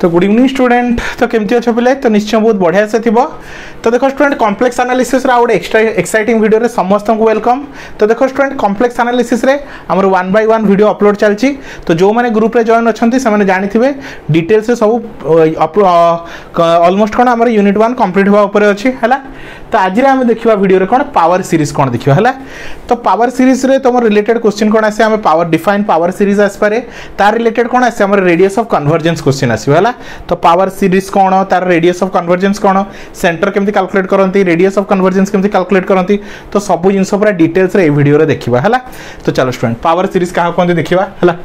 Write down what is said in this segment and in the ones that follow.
तो good evening student. तो केमती अच्छे पिले? तो निश्चय बहुत बढ़िया से थी। तो देखो स्टूडेंट कॉम्प्लेक्स एनालिसिस रा गोटे एक्स्ट्रा एक्साइटिंग वीडियो रे समस्त को वेलकम। तो देखो स्टूडेंट कॉम्प्लेक्स एनालिसिस रे हमर 1 बाय 1 वीडियो अपलोड चलची। तो जो माने ग्रुप रे जॉइन अछंती से माने जानि थिबे डिटेल्स से सब ऑलमोस्ट कोन हमर यूनिट 1 कंप्लीट हुआ ऊपर अछि हला। तो आज रे हम देखिबा वीडियो रे कोन पावर सीरीज कोन देखिबा हला। तो पावर सीरीज रे तमर रिलेटेड क्वेश्चन कोन आसे हम पावर डिफाइन पावर सीरीज आस पारे तार रिलेटेड कोन आसे हमर रेडियस ऑफ कन्वर्जेंस क्वेश्चन आसीबा हला। तो पावर सीरीज कोन तार रेडियस ऑफ कन्वर्जेंस कोन सेंटर केमति कैलकुलेट करंती रेडियस ऑफ कन्वर्जेंस केमति कैलकुलेट करंती तो सब जिंस पूरा डिटेल्स रे ए वीडियो रे देखिबा हला। तो चलो स्टूडेंट पावर सीरीज का कोन देखिबा हला।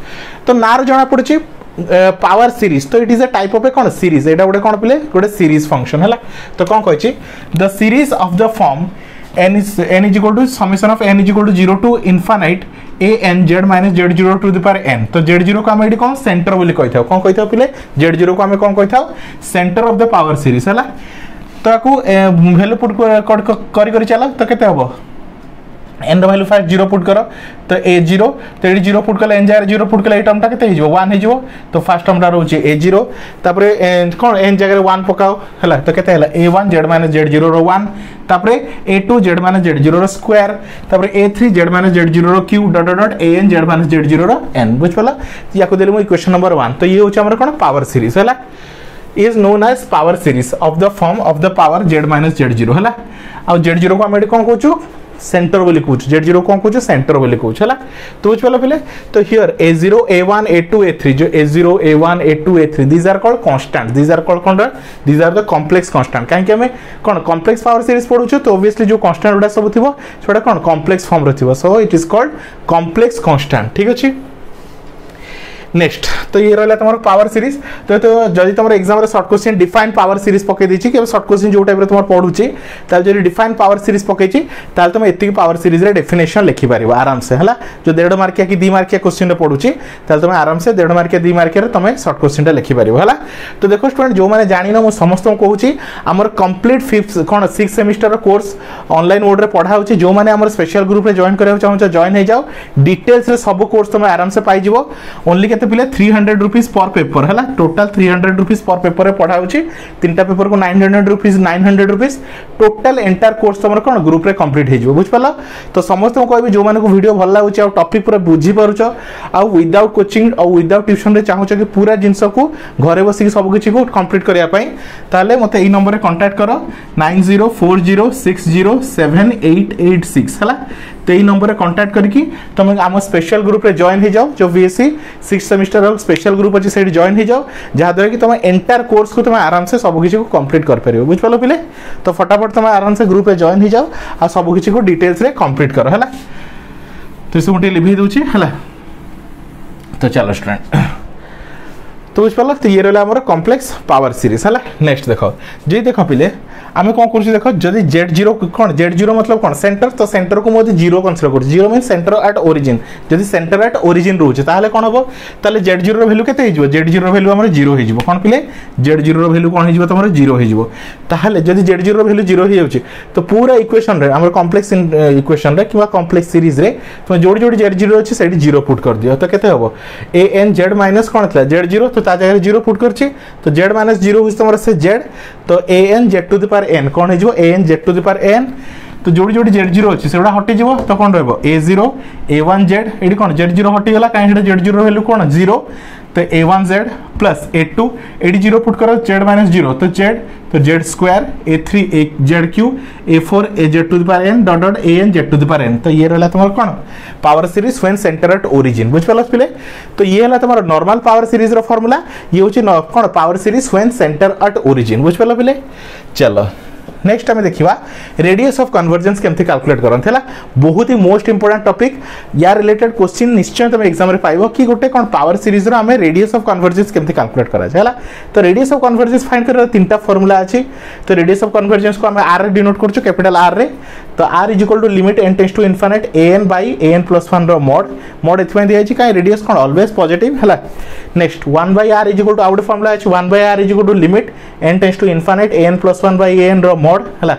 तो नार जणा पड़छि पावर सीरीज। तो it is a type of a कौन सीरीज एटा गोटे कौन पिले गोटे सीरीज फंक्शन है। तो कौन कही the series of the form n is equal to summation of n is equal to 0 to infinite a n z minus z0 to the power n। तो z0 को हम एडी कौन सेंटर बोली कहि थाओ कौन कहि थाओ पिले z0 को हम कौन कहि थाओ center of the power series है। तो आपको वैल्यू पुट करी चला तो केते हबो n वैल्यू फास्ट 0 पुट करो तो a0 तो एडी 0 पुट कले n जगह 0 पुट कले ए टर्म टा केते हिजो 1 हिजो। तो फर्स्ट टर्म टा रहउची a0 तापरे कोन n जगह 1 पकाओ हला तो केते हला a1 z - z0 रो 1 तापरे a2 z - z0 रो स्क्वायर तापरे a3 z - z0 रो cube dot dot an z - z0 रो n बुझ पला। याको देले मो इक्वेशन नंबर 1। तो ये होची हमर कोन पावर सीरीज हला is known as power series of the form of the power z - z0 हला। आ z0 को हम एडी कोन कहूछु सेंटर बोली कहूँ z0 कौन कहूँ सेंटर बोली कहूँ है। तो बुझ पाल पे तो here a0 a1 a2 a3 जो a0 a1 a2 a3 these are called constant these are called कौन these are the complex constant कहीं हमें कौन कॉम्प्लेक्स पावर सीरीज पढ़ू तो ऑब्वियसली जो कांस्टेंट गुड़ा सब थी सेटा कौन कॉम्प्लेक्स फॉर्म रो so it is called complex constant. ठीक अच्छे नेक्स्ट तो ये रहा तुम पावर सीरीज। तो जदि तुम exam short question define power series पकई देछि कि शॉर्ट क्वेश्चन जो टाइप तुम पढ़ुची ताल जदि डिफाइन पावर सीरीज पकईची ताल तुम एतिक पावर सीरीज रे डेफिनेशन लिखि पारिबो आराम से हला। जो 1.5 मार्किया कि 2 मार्किया क्वेश्चन रे पढ़ुची ताल तुम आराम से 1.5 मार्किया 2 मार्किया रे तुम शॉर्ट क्वेश्चन टा लिखि पारिबो हला। तो देखो स्टूडेंट जो माने जानि न मु समस्त को कहूची हमर कंप्लीट 5th कोन 6th semester course online mode रे पढ़ा होची। जो माने हमर स्पेशल ग्रुप रे जॉइन करबा चाहौ जॉइन हे जाओ डिटेल्स रे सब कोर्स तुम आराम से पाई जिवो। ओनली केते पिले 300 रुपीस पर पेपर है टोटाल 300 रुपीस पर पेपर रे पढ़ा होची। 3टा पेपर को 900 rupees 900 rupees total entire course तुम कौन ग्रुप रे कंप्लीट हो बुझ पाल। तो समस्त को कहबी जो माने को वीडियो भल लागुची आ टॉपिक पूरा बुझी पारुछ आ विदाउट कोचिंग आ विदाउट ट्यूशन रे चाहू कि पूरा जिंस को घरे बसी सब किछि को कंप्लीट करिया पई ताले मते एई नंबर रे कांटेक्ट करो 9040607886 हला। तो यही नंबर कांटेक्ट करके तुम आम स्पेशल ग्रुप रे जॉइन हो जाओ जो BSc 6th semester special group अच्छे से जॉइन हो जाओ जहाँद्वारा कि तुम एंटायर कोर्स को तुम आराम से सब किसी को कंप्लीट कर पार बुझ पाल पिले। तो फटाफट तुम आराम से ग्रुप रे जॉइन हो जाओ आ सब किसी को डिटेल्स रे कंप्लीट करो है। तो सब गोटे लिभे दूची है। तो चलो स्टूडेंट तो बुझ पाल। तो ये रहा हमारा कॉम्प्लेक्स पावर सीरीज है। नेक्स्ट देखो जी देख पिले आम कौन कर देख जदि z0 कौन z0 मतलब कौन सेंटर तो सेंटर को मुझे 0 कंसीडर कर 0 मीन सेंटर एट ओरिजिन जदि सेंटर एट ओरिजिन रोचे ताहले कौन हम ताहले z0 रो वैल्यू केते हिजबो z0 रो वैल्यू हमर 0 हिजबो कौन पिले z0 रो वैल्यू कौन हिजबो तमर 0 हिजबो। ताहले जदि z0 रो वैल्यू 0 हि जाउची तो पूरा इक्वेशन रे हमर कॉम्प्लेक्स इक्वेशन रे किबा कॉम्प्लेक्स सीरीज रे तुम जोड़ी जोड़ी z0 अछि सेठी 0 पुट कर दियो तो केते हबो an z माइनस कौन थला z0 तो ता जगह 0 पुट करछि तो z माइनस 0 हुई तमर से z तो an z to the power n कौन हिजबो an z to the power n। तो जोड़ी जोड़ी z0 अछि सेडा हटि जिवो तो कोन रहबो a0 a1z एडी कोन z0 हटि गला काहे हेडा z0 रो वैल्यू कोन 0 तो a1z प्लस a2 एडी 0 पुट करो z - 0 तो z तो z square a3 z cube a4 az to the power n dot dot an z to the power n। तो ये रहला तुम्हारा कोन power series when centre at origin बुझ पालस पिले। तो ये हला तुम्हारा नॉर्मल पावर सीरीज रो फार्मूला ये होची कोन power series when centre at origin बुझ पाल पिले। चलो नेक्स्ट आम देखा रेडियस ऑफ कन्वर्जेंस केमती कैलकुलेट करते बहुत ही मोस्ट इंपोर्टेंट टॉपिक या रिलेटेड क्वेश्चन निश्चय तुम एग्जाम रे पाइबो कि गोटे कौन पावर सीरीज रो हमें रेडियस ऑफ कन्वर्जेंस केमती कैलकुलेट करा है। तो रेडियस ऑफ कन्वर्जेंस फाइंड कर 3टा फार्मूला अछि। तो रेडियस ऑफ कन्वर्जेंस को हमें r रे डिनोट करछु कैपिटल R रे। तो r is equal to limit n tends to infinite an by an + 1 रो मॉड एथि दिया अछि काई रेडियस कोन ऑलवेज पॉजिटिव हला। Next 1 by r is equal to आउट फार्मूला अछि 1 by r is equal to limit n tends to infinite an + 1 by an रो मॉड हला।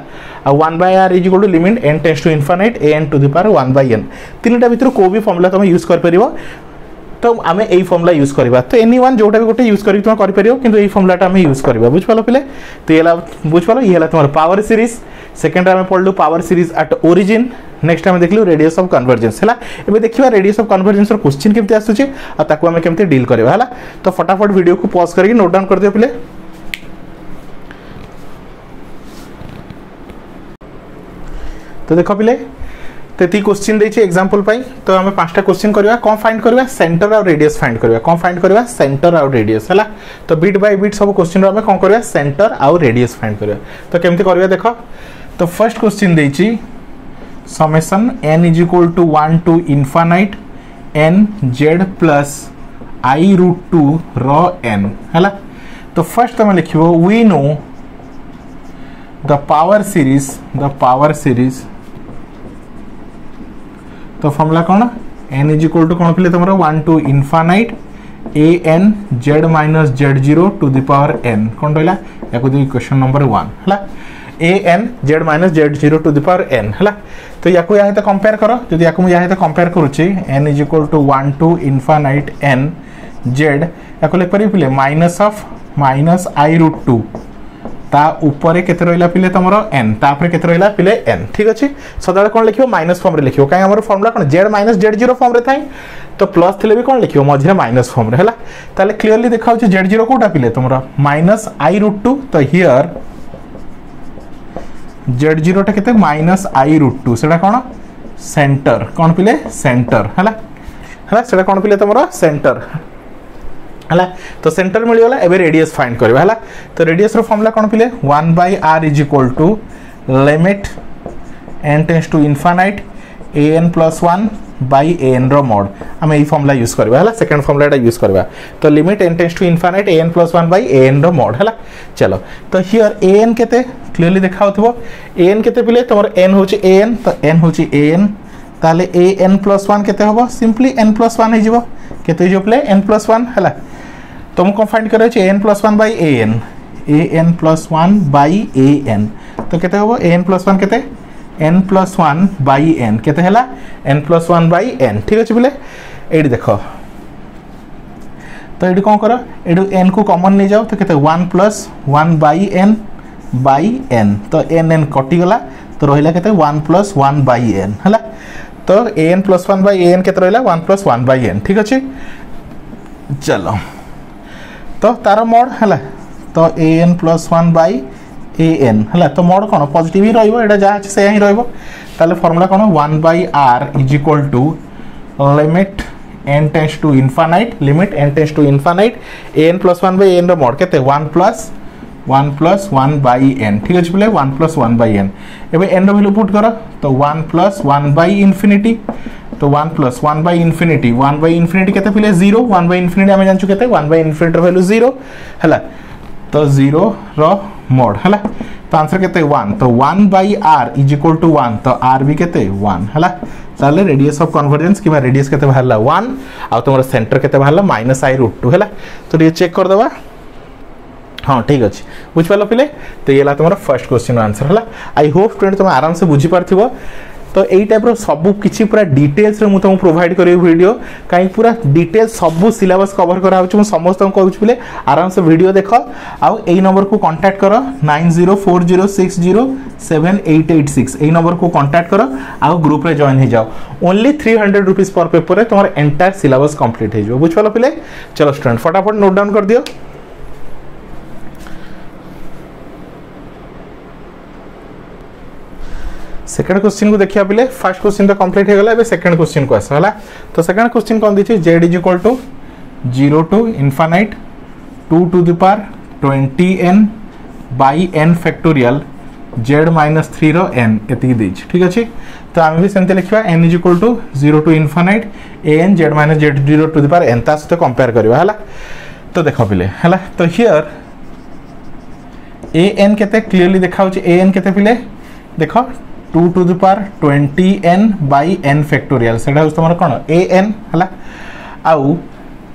1 by r is equal to limit n tends to infinite an to the power 1 by n। तीनटा भितर को भी formula तुम use कर परिबो तो आम यही फर्मुला यूज करवा तो एनी वन जोटा भी गोटे यूज कर तुम कर किंतु यही फर्मुलाटा आम यूज करवा बुझिपाल पे तो ये बुझिपाल ये तुम पावर सीरीज सेकेंड आम पढ़लु power series at origin next आम देखलु रेडियस ऑफ कन्वर्जेंस है एबे देखिबा रेडियस ऑफ कन्वर्जेंस क्वेश्चन केमती आसुची आ ताकू आम केमती डील करबा है तो फटाफट वीडियो को पॉज करके नोट डाउन कर दियो पिले तो देखो पिले तेती क्वेश्चन देछि एग्जांपल पाई तो हमें पांचटा क्वेश्चन करबा कोन फाइंड करबा सेंटर और रेडियस फाइंड करबा कोन फाइंड करबा सेंटर और रेडियस है तो बिट बाय बिट सब क्वेश्चन हमें कोन करबा सेंटर और रेडियस फाइंड करबा तो केमती करबा देखो तो फर्स्ट क्वेश्चन देछि summation n is equal to 1 to infinite n z plus I root 2 रो n है तो फर्स्ट तुम लिखो we know the power series तो फॉर्मूला कौन n is equal to कौन पे तुम 1 to infinite a n z minus z0 to the power n कौन रहा या क्वेश्चन नंबर 1 है a n z minus z0 to the power n है तो या कंपेयर करो जब या compare करुच्ची n is equal to 1 to infinite n z या लिख पारे minus of minus I root 2 ता ऊपर केते रहिला पिले तमरो n तापर केते रहिला पिले n ठीक अछि सदाले कोन लिखियो माइनस फॉर्म रे लिखियो काई हमर फार्मूला कोन z माइनस z0 फॉर्म रे थाई तो प्लस थिले भी कोन लिखियो मझे माइनस फॉर्म रे हला ताले क्लियरली देखाउ छ z0 कोटा पिले तमरो माइनस आई रूट 2 तो हियर z0 टा केते माइनस आई रूट 2 सेटा कोन सेंटर कोन पिले सेंटर हला सेटा कोन पिले तमरो सेंटर हला तो सेंटर मिल गला एबे रेडियस फाइंड करबा हला तो रेडियस रो फार्मूला कोन पिले 1 by r is equal to limit n tends to infinite an plus 1 by an रो mod हम एई फार्मूला यूज करबा हला सेकंड फार्मूलाटा यूज करबा तो limit n tends to infinite an plus 1 by an रो mod हला चलो तो हियर an केते क्लियरली देखाउथबो an केते पिले तमर n होची an तो n होची an ताले an plus 1 केते होबो सिंपली n plus 1 हे जिवो केते जो प्ले n plus 1 हला तो हम फाइंड करे छ an plus 1 by an plus 1 by an तो केते होबो an plus 1 केते n plus 1 by n केते हला n plus 1 by n ठीक अछि बोले एडी देखो तो एडी कोन करो एडू n को कॉमन ले जाओ तो केते 1 plus 1 by n तो n कटि गला तो रहिला केते 1 plus 1 by n हला तो an plus 1 by an केते रहिला 1 plus 1 by n ठीक अछि चलो तो तार मोड हला तो an plus 1 by an हला तो मोड कोन पॉजिटिव ही रहइबो एटा जा से ही रहइबो ताले formula cone 1 by r is equal to limit n tends to infinite an plus 1 by n रो मोड केते 1 plus 1 by n ठीक अछि बोले 1 plus 1 by n एबे n रो वैल्यू पुट करो तो 1 plus 1 by infinity तो 1 plus 1 by infinity केते पिले 0 1 by infinity हम जानछु केते 1 by infinity रो वैल्यू 0 हला तो 0 रो मोड हला तो आंसर केते 1 तो 1 by r is equal to 1 तो r भी केते 1 हला ताले रेडियस ऑफ कन्वर्जेंस किबा रेडियस केते बाहरला 1 आ तमरो सेंटर केते बाहरला माइनस आई रूट 2 हला तो ये चेक कर दबा हाँ ठीक अच्छे बुझिपाल पिले तो ये तुम फर्स्ट क्वेश्चन आंसर है आई होप स्टूडेंट तुम आराम से बुझी पार्थिव तो यही टाइप सब किसी पूरा डिटेल्स रे तुमको प्रोवाइड करी वीडियो कहीं पूरा डिटेल्स सब सिलेबस कवर करा समस्त कहूँ आराम से वीडियो देख आउ यही नंबर को कांटेक्ट कर 9040607886 यही नंबर को कांटेक्ट कर आउ ग्रुप रे जॉइन हो जाओ ओनली 300 रुपीज पर पेपर रे तुम एंटायर सिलेबस कंप्लीट हो बुझिपाल पिले चलो स्टूडेंट फटाफट नोट डाउन कर दियो सेकंड क्वेश्चन को देखिया पिले फर्स्ट क्वेश्चन तो कंप्लीट हो गला सेकंड क्वेश्चन को आसा हला तो second question cone दिछि z = 0 to infinite 2 to the power 20n by n factorial z - 3 row n एति दिछि ठीक अछि तो हम भी सेंते लिखिबा n = 0 to infinite an z - z0 to the power n ता सते कंपेयर करबा हला तो देखो पिले हला तो हियर an केते क्लियरली देखाउ छै an केते पिले देखो 2 to the power 20n by n factorial सेटा तुम कौन an हला आउ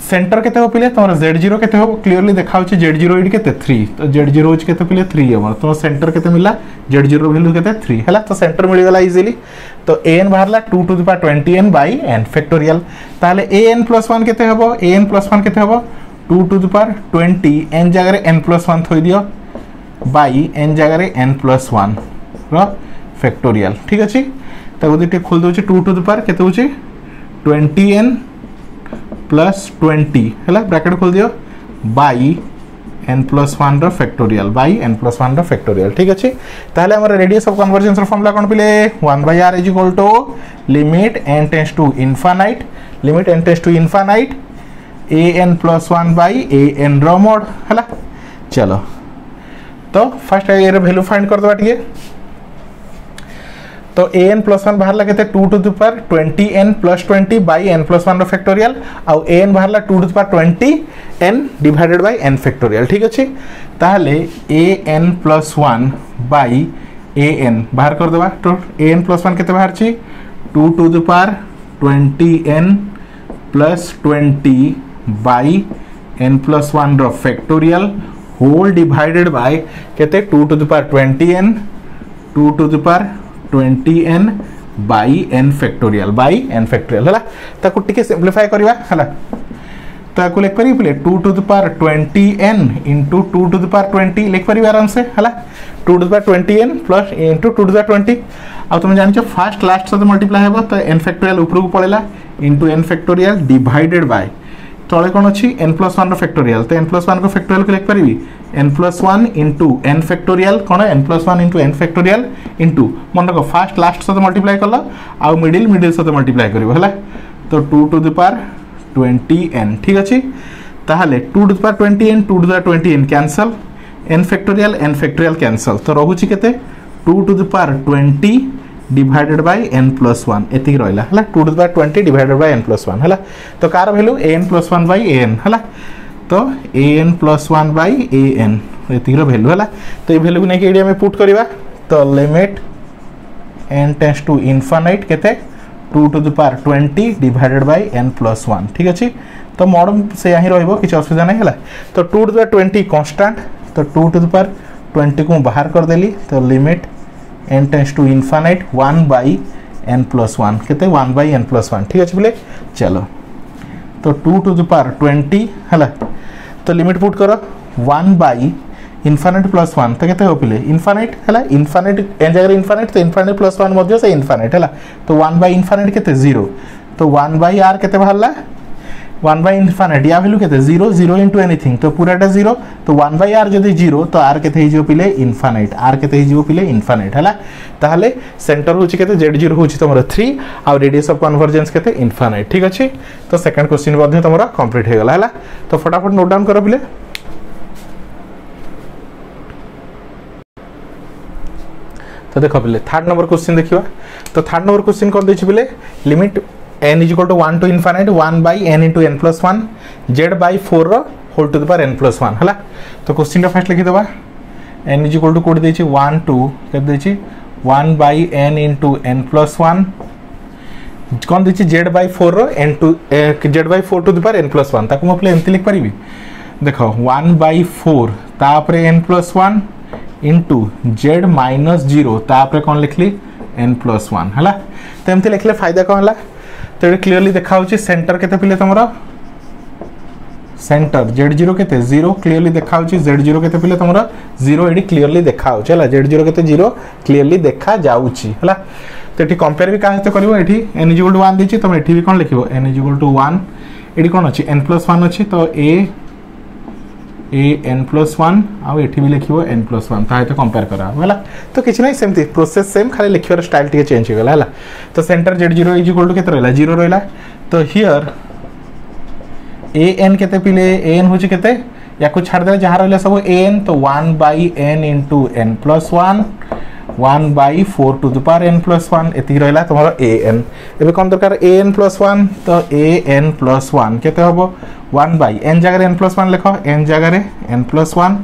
सेंटर केते हो पिले तुम z0 केते हो क्लियरली देखा होची z0 इडी केते 3 तो z0 होची केते पिले 3 हमर तो सेंटर केते मिला z0 वैल्यू केते 3 हला तो सेंटर मिल गला इजीली तो an बाहरला 2 to the power 20n by n factorial ताले an+1 केते हबो an+1 केते हबो 2 टू द पावर 20 n जगह रे n+1 थोइ दियो बाय n जगह रे n+1 रो फैक्टोरियल ठीक अछि ताको दिटे खोल दोची 2 टू द पावर केते होची 20n प्लस 20 है ब्रैकेट खोल दियो बाई n+1 रो फैक्टोरियल बाई n+1 रो फैक्टोरियल ठीक अच्छे ताहले हमर रेडियस ऑफ कन्वर्जेंस रो फॉर्मूला कोन पिले 1/r is equal to limit n tends to infinite limit n tends to infinite an+1 by an रो मोड हला चलो तो फर्स्ट ए रो वैल्यू फाइंड कर दबा ठीक तो an+1 बाहर लगे 2 to the power 20n plus 20 by n+1 रो फैक्टोरियल आउ an बाहर 2 to the power 20n divided by n factorial ठीक अछि ताहले an+1 बाई an बाहर कर देबा तो an+1 केते बाहर छी 2 to the power 20n plus 20 by n+1 रो फैक्टोरियल होल डिवाइडेड बाई केते 2 to the power 20n 2 to the power 20n by n factorial हला ताको टिके सिंपलीफाई करबा हला ताको लिख परि प्ले 2 to the power 20n into 2 to the power 20 लिख परि आराम से हला 2 to the power 20n plus into 2 to the power 20 आ तुम जानि छ फर्स्ट लास्ट से मल्टीप्लाई हेबो तो n फैक्टोरियल ऊपर को पळेला into n factorial divided by तळे कोन अछि n+1 रो फैक्टोरियल तो n+1 को फैक्टोरियल को लिख परिबी n+1 इनटू n फैक्टोरियल कोन n+1 into n factorial into मन को फर्स्ट लास्ट से मल्टीप्लाई करला आ मिडिल से मल्टीप्लाई करिवो हला तो 2 टू द पावर 20n ठीक अछि ताहले 2 to the power 20n 2 to the power 20n cancel n factorial cancel तो रहूची केते 2 to the power 20 divided by n+1 एति रहला हला 2 to the power 20 divided by n+1 हला तो car value an+1 bye an हला तो an+1 बाय an एति रो वैल्यू हला तो ए वैल्यू ने के एरिया में पुट करबा तो limit n tends to infinite केते 2 to the power 20 divided by n+1 ठीक अछि तो मॉडम से यही रहइबो किछ असुविधा नै हला तो 2 टू द पावर 20 कांस्टेंट तो 2 टू द पावर 20 को बाहर कर देली तो limit n tends to infinite 1 by n+1 केते 1 बाई n+1 ठीक अछि बोले चलो तो 2 टू द पावर 20 हला तो लिमिट पुट करो 1 बाई इनफाइनाइट प्लस 1 तो केते हो पिले इनफाइनाइट हला इनफाइनाइट एन जगह इनफाइनाइट तो इनफाइनाइट प्लस 1 मध्य से इनफाइनाइट हला तो 1 बाई इनफाइनाइट केते 0 तो 1 बाई r केते बाहरला 1 बाई इनफाइनाइट या वैल्यू केते 0 0 इनटू एनीथिंग तो पूराटा 0 तो 1 बाई r जदी 0 तो r केते हिजो पिले इनफाइनाइट r केते हिजो पिले इनफाइनाइट हला ताहले सेंटर होची केते z0 होची तमरो 3 आ रेडियस ऑफ कन्वर्जेंस केते इनफाइनाइट ठीक अछि तो सेकंड क्वेश्चन मध्ये तमरो कंप्लीट हे गला हला तो फटाफट नोट डाउन करो पिले तो देखो पिले थर्ड नंबर क्वेश्चन देखिबा तो थर्ड नंबर क्वेश्चन कोन देछि पिले limit n is equal to 1 to infinite 1 by n into n+1 z by 4 रो whole to the power n+1 हला तो क्वेश्चन रा फर्स्ट लिखि देबा n is equal to कोड देछि 1 to के देछि 1 by n into n+1 कोन देछि z by 4 रो n to z by 4 to the power n+1 ताको म एमति लिख परिबी देखो 1 by 4 तापरे n+1 into z minus 0 तापरे कोन लिखली n+1 हला तो एमति लिखले फायदा कोन हला तो ये क्लियरली देखा होची सेंटर केते पिले तमरा सेंटर z0 केते 0 क्लियरली देखा होची z0 केते पिले तमरा 0 एडी क्लियरली देखा होची हला z0 केते 0 क्लियरली देखा जाउची हला तो एठी कंपेयर भी काहे करबो एठी n = 1 दिछि तम एठी भी कोन लिखिबो n = 1 एडी कोन अछि n+1 अछि तो n+1 आ एठी भी लिखिबो n+1 ताहे तो कंपेयर करा हला तो किछ नै सेमती प्रोसेस सेम खाली लिखिवर स्टाइल टिके चेंज हो गेला हला तो सेंटर z0 = केते रहला 0 रहला तो हियर an केते पिले an होची केते या को छाड़ दे जहां रहला सब an तो 1 by n into n+1 1 by 4 to the power n+1 एति रहला तमरो an एबे कोन दरकार an+1 तो an+1 केते होबो 1 by n जगह n+1 लिखो n जगह n+1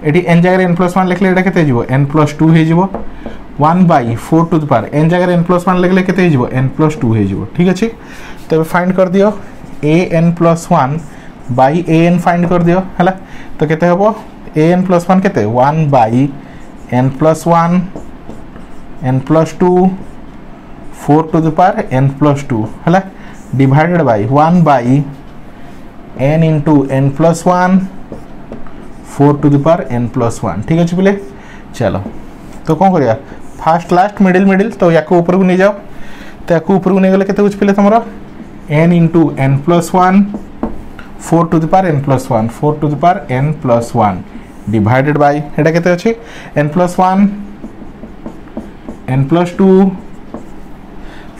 एटी n जगह n+1 लिखले एटा केते हिजबो n+2 हिजबो 1 by 4 to the power n जगह n+1 लिखले केते हिजबो n+2 हिजबो ठीक अछि तबे फाइंड कर दियो an+1 by A N find कर दियो है तो केते हबो ए एन प्लस 1 केते 1 by n plus 1 n plus 2 4 to the power n plus 2 है divided by 1 by n into n plus 1 4 to the power n plus 1 ठीक अच्छे पिले चलो तो कौन करिया फास्ट लास्ट मिडिल मिडिल तो या ऊपर को नहीं जाओ तो या ऊपर को नहीं गले केते पिले तुम n into n plus 1 4 to the power n plus 1 4 to the power n plus 1 divided by एटा केते अछि n plus 1 n plus 2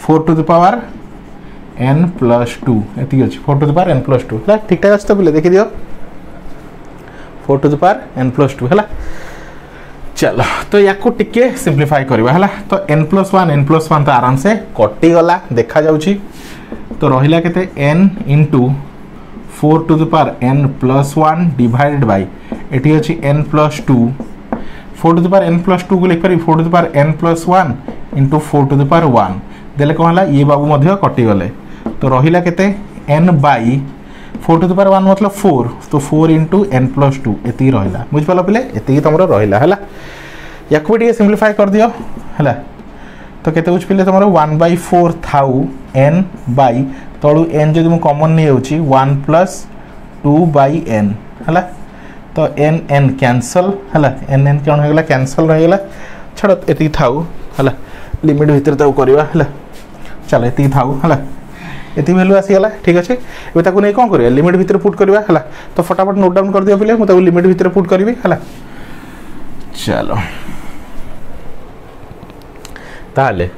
4 to the power n plus 2 एति अछि 4 to the power n plus 2 है ठीक ठाक अछि तो बोले देखि दियो 4 to the power n plus 2 है चलो तो या को टिके सिंप्लीफाई करबा है तो n प्लस 1 तो आराम से कटि गला देखा जाउची तो रहिला केते n into 4 to the power n plus 1 divided by एटी अछि n plus 2 4 to the power n plus 2 को लिख पारी 4 to the power n plus 1 into 4 to the power 1 देले कोन हला ये बाबू मध्य कटि गले तो रहिला केते n by 4 to the power 1 मतलब 4 तो 4 इंटू n प्लस 2 एति रहिला बुझ पालो पिले एति तमरो रहिला हला या को भी सिंप्लीफाई कर दियो हला तो केते बुझ पिले तमरो 1/4 थाउ n बाय तळु n जदि मु कॉमन नै होची 1 प्लस 2/n हला तो n n कैंसल हला n n कोन होगला कैंसल रह गेला छड़ एति थाउ हला लिमिट भीतर ताऊ करबा हला चलो एति थाउ हला एति वैल्यू आसी गला ठीक अछि एबे ताको नै कोन करिया लिमिट भीतर पुट करबा हला तो फटाफट नोट डाउन कर दियो पिले मु ताको लिमिट भीतर पुट करबी हला चलो ताले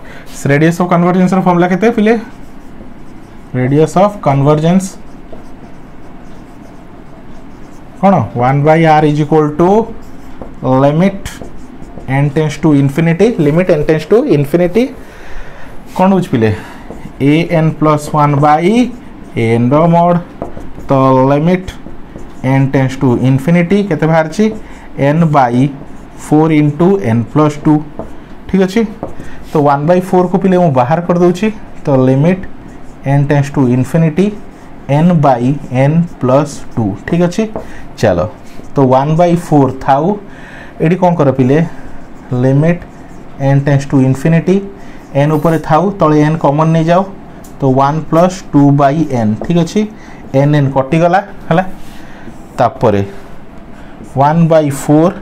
रेडियस ऑफ कन्वर्जेंस रो फॉर्मूला केते पिले रेडियस ऑफ कन्वर्जेंस कोन 1/r is equal to limit n tends to infinity limit n tends to infinity कोन बुझ पिले an प्लस 1 बाई an रो मोड तो limit n tends to infinity केते बाहर छी n by 4 into n plus 2 ठीक अच्छे तो 1/4 को पिले मु बाहर कर दूची तो limit n tends to infinity n by n plus 2 ठीक अच्छे चलो तो 1/4 थाउ एडी कौन कर पिले limit n tends to infinity n ऊपर थाउ तले n कॉमन नहीं जाओ तो 1 प्लस 2/n ठीक अच्छे n कटि गला हला तापरे 1/4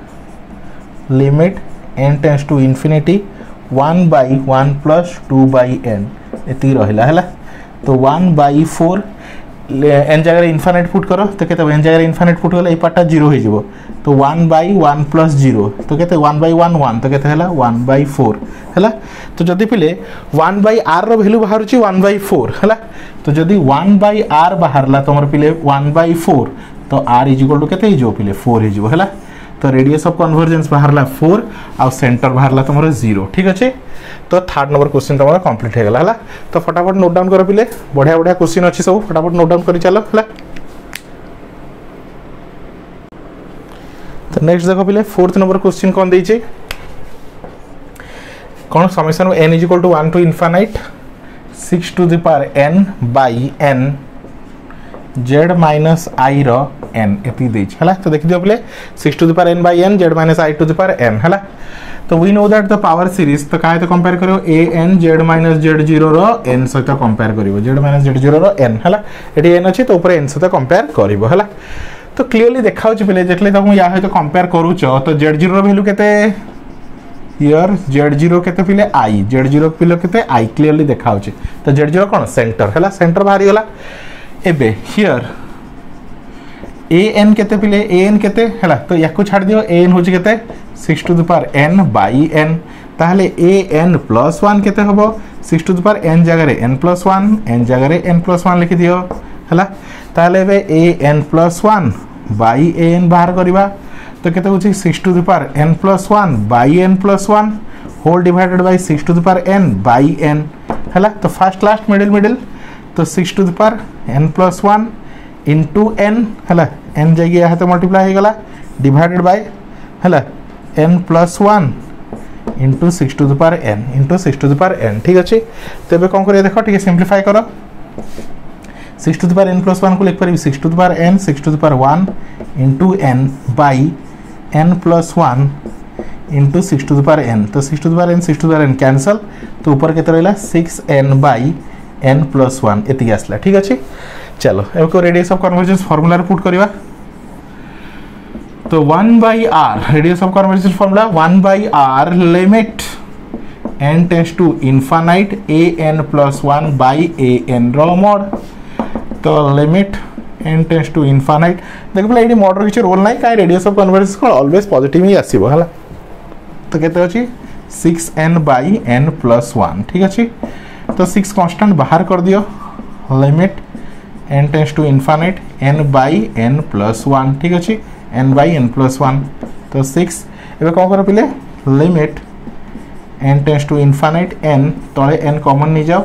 limit n tends to infinity 1/1 plus 2/n एति रहिला हला तो 1/4 n जगह इनफिनिट पुट करो तो केते n जगह इनफिनिट पुट गला ए पार्टा 0 हो जिवो तो 1/1 प्लस 0 तो केते 1/1 1 तो केते हला 1/4 हला तो जदी पिले 1/r रो वैल्यू बाहरची 1/4 हला तो जदी 1/r बाहरला तमर पिले 1/4 तो r इज इक्वल टू केते हिजो पिले 4 हिजो हला तो रेडियस ऑफ कन्वर्जेंस बाहरला 4 आ सेंटर बाहरला तमरो 0 ठीक अछि तो थर्ड नंबर क्वेश्चन तमरो कंप्लीट हे गला हला तो फटाफट नोट डाउन करो पिले बढ़िया बढ़िया क्वेश्चन अछि सब फटाफट नोट डाउन करि चलो हला तो नेक्स्ट देखो पिले फोर्थ नंबर क्वेश्चन कोन दै छै कोन summation n is equal to 1 to infinite 6 to the power n by n z minus i रो n एति दै छै हला तो देखि दियो पिले 6 to the power n by n z minus i to the power n हला तो we know that the power series तो काय तो कंपेयर करियो a n z minus z0 रो n सहित कंपेयर करियो z माइनस z0 रो n हला एटी n अछि तो ऊपर n सहित कंपेयर करियो हला तो क्लियरली देखाउ छै पिले जेतले तक या है तो कंपेयर करू छ तो z0 रो वैल्यू केते हियर z0 केते पिले i z0 पिले केते i क्लियरली देखाउ छै तो z0 कोन सेंटर हला सेंटर बाहरी गला एबे हियर an केते पिले an केते हला तो याको छाड़ दियो an होची केते 6 to the power n by n ताहले an प्लस 1 केते हबो 6 टू द पावर n जगह रे n प्लस 1 n जगह रे n प्लस 1 लिखि दियो हला ताहले बे an प्लस 1 बाय an बाहर करबा तो केते होची 6 to the power n plus 1 by n plus 1 whole divided by 6 to the power n by n हला तो फर्स्ट लास्ट मिडिल मिडिल तो 6 to the power n plus 1 into n हला n जगह यहाँ तो मल्टीप्लाई हो गला डिवाइडेड बाय हला n plus 1 into 6 to the power n into 6 to the power n ठीक अच्छे तेबे कौन करिया देखो ठीक सिंप्लीफाई करो 6 to the power n plus 1 को लिख पारि 6 to the power n 6 to the power 1 into n by n plus 1 into 6 to the power n। तो 6 to the power n 6 to the power n cancel, तो ऊपर के रहा 6n by n plus 1 एति आसला। ठीक अच्छे, चलो अब को radius of convergence formula put करवा। तो 1 by r radius of convergence formula 1 by r limit n tends to infinite an plus 1 by an रो मोड। तो limit n tends to infinite देख पे ये मोड किसी रोल ना कहीं रेडियस ऑफ कन्वर्जेंस को ऑलवेज पॉजिटिव ही आसीबो हला। तो केते अछि 6n बाई n प्लस 1। ठीक अच्छे, तो 6 कांस्टेंट बाहर कर दियो, limit n tends to infinite n by n plus 1। ठीक अच्छे, n बाई n प्लस 1। तो 6 एबे कौन कर पिले limit n tends to infinite n तले n कॉमन नहीं जाओ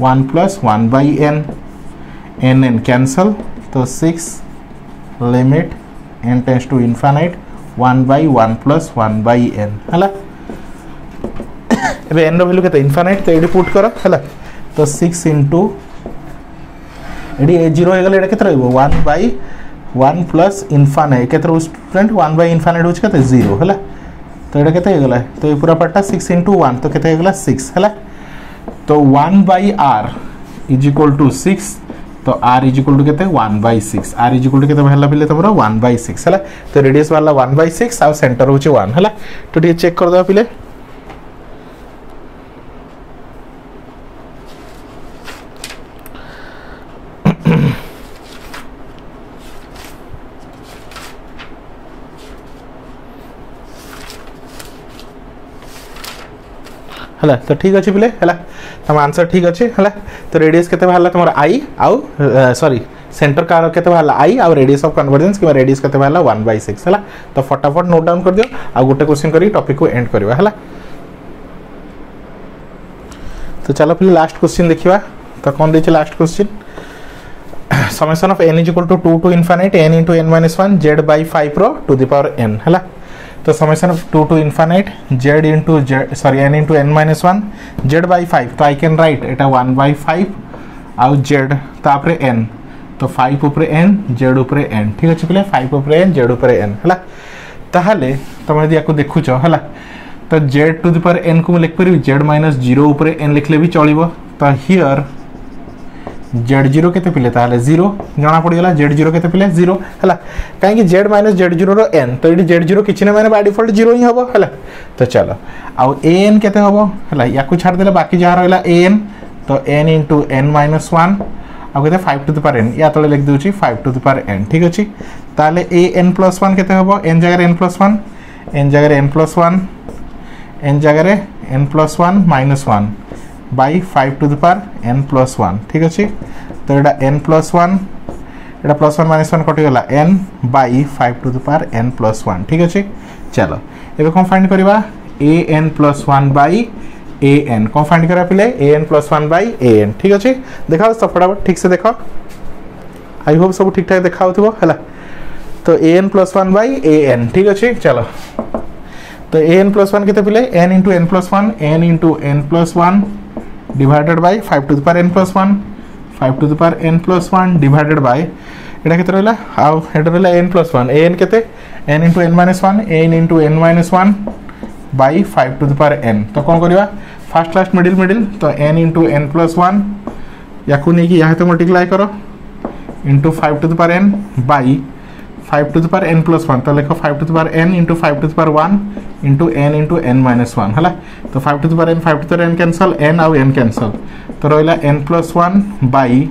1 plus 1 by n n cancel. तो 6 limit n tends to infinite 1 by 1 plus 1 by n हला। एबे n रो वैल्यू केते इनफाइनाइट, तो एडी पुट करो हला। तो 6 इंटू एडी 0 हो गले एडा केते रहबो 1 बाई 1 प्लस इनफाइनाइट केते स्टूडेंट 1 बाई इनफाइनाइट होछ केते 0 हला। तो ये केते गला, तो ये पूरा पार्टा 6 इंटू 1 तो केते गला 6 हला। तो 1 by r is equal to 6, तो r इज इक्वल टू केते 1 by 6, r is equal to केते भला पिले तमरो 1 बाई 6 हला। तो रेडियस वाला 1 बाई 6 आ सेंटर होचे 1 हला। तो ये चेक कर दो पिले, हला। तो ठीक अच्छे पिले हला, तुम आंसर ठीक अच्छे हला। तो रेडियस केते बाहरला तुम आई आउ सॉरी सेंटर का केते बाहरला आई आउ रेडियस ऑफ कन्वर्जेंस कि रेडियस केते बाहरला 1 बाई 6 हला। तो फटाफट नोट डाउन कर दियो आ गोटे क्वेश्चन करी टॉपिक को एंड करवा हला। तो चलो पिले लास्ट क्वेश्चन देखिवा। तो कौन देछि last question, summation of n is equal to 2 to infinite n into n minus 1 z by 5 रो टू द पावर n हला। तो summation of 2 to infinite z into n into n minus 1 z by 5। तो I can write Etah 1 by 5 आउ z तापरे n, तो 5 ऊपर n z ऊपर n। ठीक अच्छे पिले 5 ऊपर n z ऊपर n हला। ताहले तुम यदि याको देखुछ हला, तो z to the power n को लिख परिबी z माइनस 0 ऊपर n लिखले भी चलिबो। तो हियर z0 केते पिले ताहले 0 जना पड़ी गला, z0 केते पिले 0 हला। काहे कि z माइनस z0 रो n, तो ये z0 किछि ने माने बाय डिफॉल्ट 0 ही हबो हला। तो चलो आउ an केते हबो हला, याको छाड़ देले बाकी जहा रहला an। तो n इंटू n माइनस 1 आ केते 5 टू द पावर n, या तले लिख दोछि 5 टू द पावर n। ठीक अछि, ताले an प्लस 1 केते हबो n जगह n प्लस 1, n जगह n प्लस 1, n जगह n plus 1 minus 1 by 5 to the power n plus 1। ठीक अच्छे, तो ये n प्लस 1 ये प्लस 1 माइनस 1 कटिगला n by 5 to the power n plus 1। ठीक अच्छे, चलो एबे कौन फाइंड करवा an प्लस 1 बाई an। कौन फाइंड करा पिले an प्लस 1 बाई an। ठीक अच्छे, देखा सब फटाफट ठीक से देखो, आई होप सब ठीक ठाक देखा होथिबो हला। तो an प्लस 1 बाई an। ठीक अच्छे, चलो तो an प्लस 1 केते पिले n into n plus 1 n into n plus 1 divided by 5 to the power n plus 1 5 to the power n plus 1 divided by एटा केते रहला आउ एटा रहला n प्लस 1 an केते n into n minus 1 n into n minus 1 by 5 to the power n। तो कौन करवा फर्स्ट लास्ट मिडिल मिडिल, तो n इंटू n प्लस 1 याकू नहीं कि यहाँ तो मल्टीप्लाई करो into 5 to the power n by 5 to the power n plus 1। तो लिखो 5 to the power n into 5 to the power 1 into n minus 1 हला। तो 5 to the power n 5 to the power n cancel, n आउ n cancel, तो रहिला n plus 1 by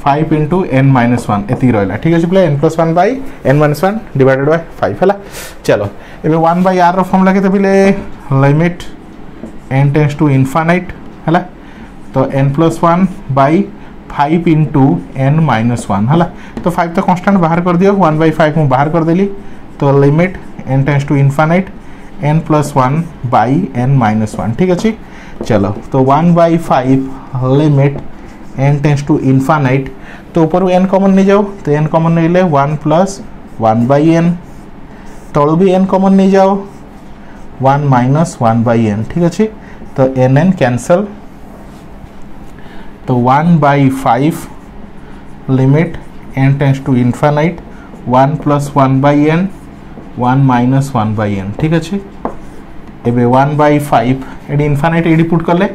5 into n minus 1 एति रहिला। ठीक अछि play n plus 1 by n minus 1 divided by 5 हला। चलो एबे 1 बाई r रो फॉर्मूला केते पिले limit n tends to infinite हला। तो n plus 1 by 5 into n minus 1 हला। तो 5 तो कांस्टेंट बाहर कर दियो, 1 बाई 5 में बाहर कर देली। तो limit n tends to infinite n plus 1 by n minus 1। ठीक अच्छे, चलो तो 1 by 5 limit n tends to infinite, तो ऊपर n कॉमन नहीं जाओ, तो n कॉमन नहीं ले 1 प्लस 1 बाई n, तलू भी n कॉमन नहीं जाओ 1 माइनस 1 बाई n। ठीक अच्छे, तो n कैंसल, तो 1 by 5 limit n tends to infinite 1 + 1/n 1 - 1/n ठीक अच्छे एबे 1/5 एडी इनफाइनाइट एडी पुट करले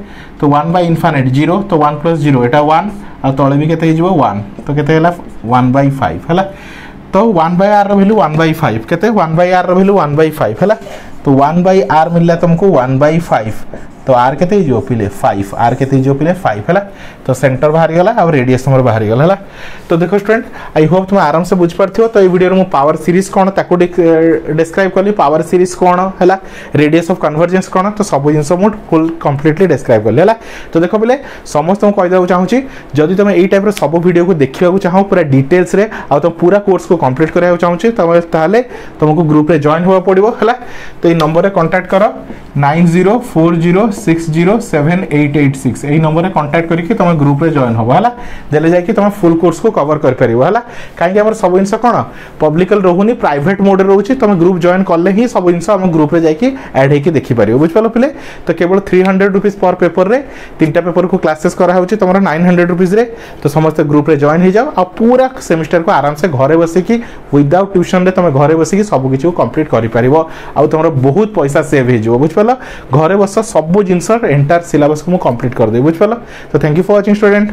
तो 1/∞ 0 तो 1 + 0 एटा 1 आ तळे भी केते हिजबो 1 तो केते हला 1/5 हला तो 1/r रो वैल्यू 1/5 केते 1/r रो वैल्यू 1/5 हला तो 1/r मिलला तुमको 1/5 तो r केते हिजो पिले 5 r केते हिजो पिले 5 हला तो सेंटर बाहर गला और रेडियस हमर बाहर गला हला तो देखो स्टूडेंट आई होप तुम आराम से बुझ पारथियो तो ए वीडियो रे मु पावर सीरीज कोन ताको डिस्क्राइब करली पावर सीरीज कोन हला रेडियस ऑफ कन्वर्जेंस कोन तो सब जिंस मु फुल कंप्लीटली डिस्क्राइब करली हला तो देखो पिले समस्त को कहि दाउ चाहू छी जदी तुम एई टाइप रो सब वीडियो को देखिबा को चाहो पूरा डिटेल्स रे आ तो पूरा कोर्स को कंप्लीट करया चाहू छी ताले तुमको ग्रुप रे जॉइन होवा पड़िबो हला तो ए नंबर रे कांटेक्ट करो 9040607886 एई नंबर रे कांटेक्ट करके तुम ग्रुप रे जॉइन होबा हला देले जाय कि तुम फुल कोर्स को कवर कर परिबो हला काहे कि हमर सब इंस कोन पब्लिकल रहउनी प्राइवेट मोड रे रहउची तुम ग्रुप जॉइन करले ही सब इंस हम ग्रुप रे जाय कि ऐड हे कि देखि परिबो बुझ पालो पिले तो केवल 300 रुपीस पर पेपर रे तीनटा पेपर को क्लासेस करा होची तुमरा 900 रुपीस रे तो समस्त ग्रुप रे जॉइन हे जाओ आ पूरा सेमेस्टर को आराम से घरे बसे कि विदाउट ट्यूशन रे तुम घरे बसे कि सब किछ को कंप्लीट करि परिबो आ तुमरा बहुत पैसा सेव हे जो बुझ पालो घरे बस सब जिंस एंटायर सिलेबस को कंप्लीट कर दे बुझ पालो तो thank you for watching student.